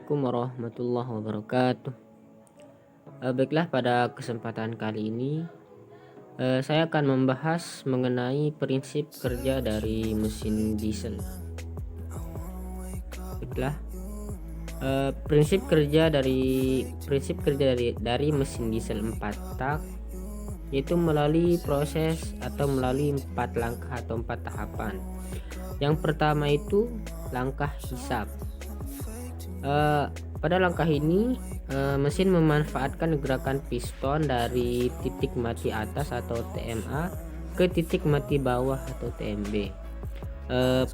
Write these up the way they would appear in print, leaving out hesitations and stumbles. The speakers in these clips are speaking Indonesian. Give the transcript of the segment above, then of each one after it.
Assalamualaikum warahmatullahi wabarakatuh. Baiklah, pada kesempatan kali ini saya akan membahas mengenai prinsip kerja dari mesin diesel. Baiklah, prinsip kerja dari mesin diesel 4 tak, yaitu melalui proses atau melalui 4 langkah atau 4 tahapan. Yang pertama itu langkah hisap. Pada langkah ini mesin memanfaatkan gerakan piston dari titik mati atas atau TMA ke titik mati bawah atau TMB.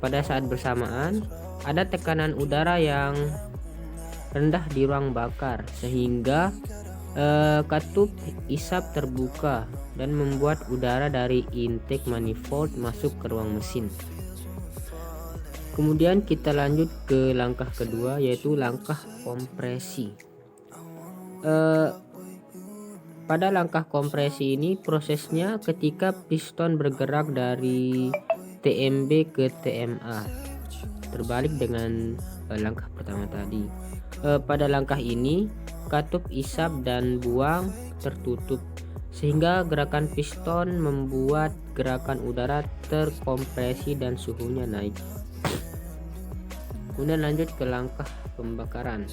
Pada saat bersamaan ada tekanan udara yang rendah di ruang bakar sehingga katup isap terbuka dan membuat udara dari intake manifold masuk ke ruang mesin. Kemudian kita lanjut ke langkah kedua, yaitu langkah kompresi. Pada langkah kompresi ini prosesnya ketika piston bergerak dari TMB ke TMA, terbalik dengan langkah pertama tadi. Pada langkah ini katup isap dan buang tertutup sehingga gerakan piston membuat gerakan udara terkompresi dan suhunya naik. Kemudian lanjut ke langkah pembakaran.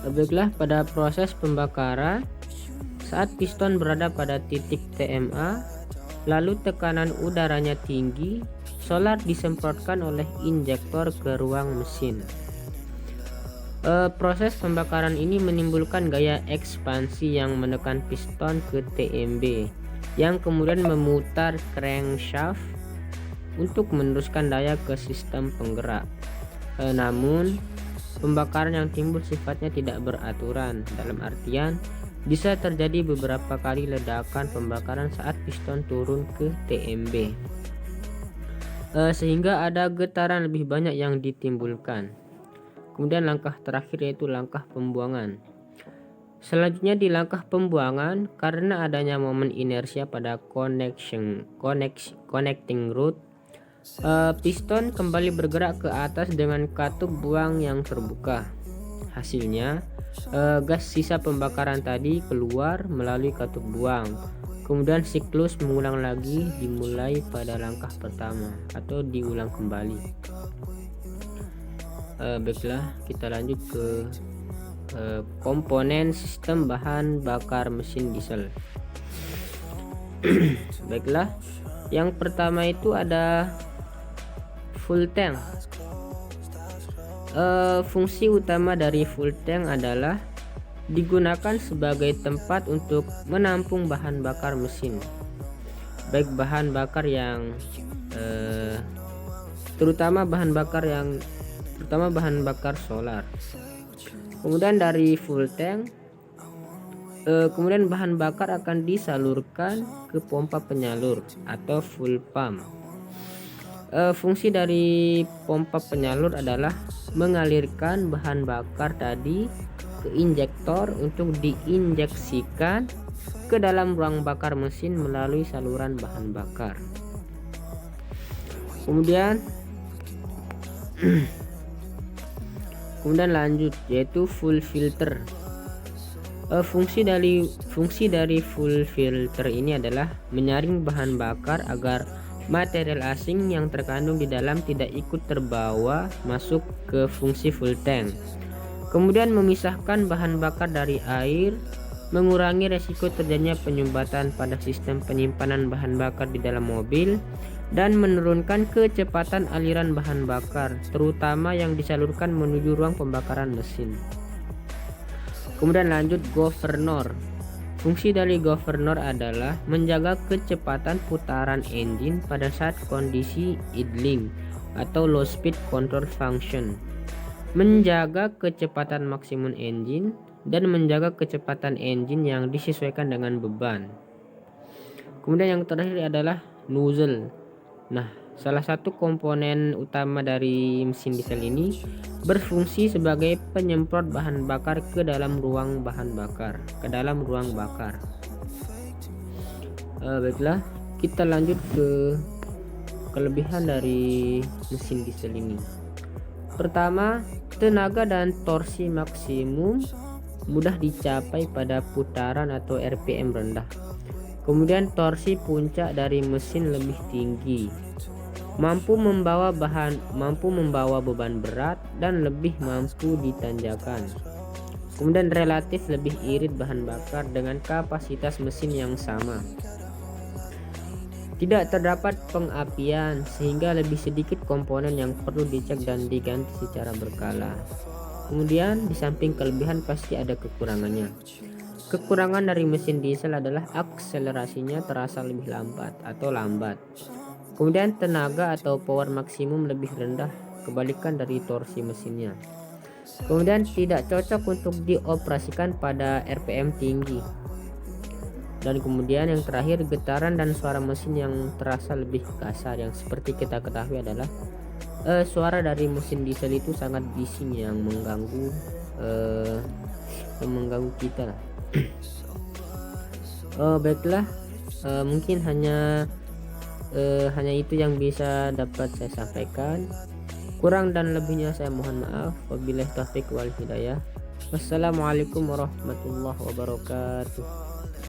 Baiklah, pada proses pembakaran saat piston berada pada titik TMA lalu tekanan udaranya tinggi, solar disemprotkan oleh injektor ke ruang mesin. Proses pembakaran ini menimbulkan gaya ekspansi yang menekan piston ke TMB yang kemudian memutar crankshaft untuk meneruskan daya ke sistem penggerak. Namun pembakaran yang timbul sifatnya tidak beraturan, dalam artian bisa terjadi beberapa kali ledakan pembakaran saat piston turun ke TMB, sehingga ada getaran lebih banyak yang ditimbulkan. Kemudian langkah terakhir yaitu langkah pembuangan. Selanjutnya di langkah pembuangan, karena adanya momen inersia pada connecting rod, piston kembali bergerak ke atas dengan katup buang yang terbuka. Hasilnya gas sisa pembakaran tadi keluar melalui katup buang. Kemudian siklus mengulang lagi dimulai pada langkah pertama atau diulang kembali. Baiklah, kita lanjut ke komponen sistem bahan bakar mesin diesel. Baiklah, yang pertama itu ada full tank. Fungsi utama dari full tank adalah digunakan sebagai tempat untuk menampung bahan bakar mesin, baik bahan bakar yang terutama bahan bakar solar. Kemudian dari full tank kemudian bahan bakar akan disalurkan ke pompa penyalur atau full pump. Fungsi dari pompa penyalur adalah mengalirkan bahan bakar tadi ke injektor untuk diinjeksikan ke dalam ruang bakar mesin melalui saluran bahan bakar. Kemudian lanjut yaitu full filter. Fungsi dari full filter ini adalah menyaring bahan bakar agar material asing yang terkandung di dalam tidak ikut terbawa masuk ke fungsi full tank. Kemudian memisahkan bahan bakar dari air, mengurangi resiko terjadinya penyumbatan pada sistem penyimpanan bahan bakar di dalam mobil, dan menurunkan kecepatan aliran bahan bakar, terutama yang disalurkan menuju ruang pembakaran mesin. Kemudian lanjut governor. Fungsi dari governor adalah menjaga kecepatan putaran engine pada saat kondisi idling atau low speed control function, menjaga kecepatan maksimum engine, dan menjaga kecepatan engine yang disesuaikan dengan beban. Kemudian yang terakhir adalah nozzle. Nah, salah satu komponen utama dari mesin diesel ini berfungsi sebagai penyemprot bahan bakar ke dalam ruang bakar. Baiklah, kita lanjut ke kelebihan dari mesin diesel ini. Pertama, tenaga dan torsi maksimum mudah dicapai pada putaran atau RPM rendah. Kemudian torsi puncak dari mesin lebih tinggi, mampu membawa beban berat dan lebih mampu ditanjakan. Kemudian relatif lebih irit bahan bakar dengan kapasitas mesin yang sama. Tidak terdapat pengapian sehingga lebih sedikit komponen yang perlu dicek dan diganti secara berkala. Kemudian di samping kelebihan pasti ada kekurangannya. Kekurangan dari mesin diesel adalah akselerasinya terasa lebih lambat. Kemudian tenaga atau power maksimum lebih rendah, kebalikan dari torsi mesinnya. Kemudian tidak cocok untuk dioperasikan pada RPM tinggi. Dan kemudian yang terakhir, getaran dan suara mesin yang terasa lebih kasar. Yang seperti kita ketahui adalah suara dari mesin diesel itu sangat bising yang mengganggu kita. Baiklah, mungkin hanya itu yang bisa dapat saya sampaikan. Kurang dan lebihnya saya mohon maaf. Wabillahi taufiq wal hidayah. Wassalamualaikum warahmatullahi wabarakatuh.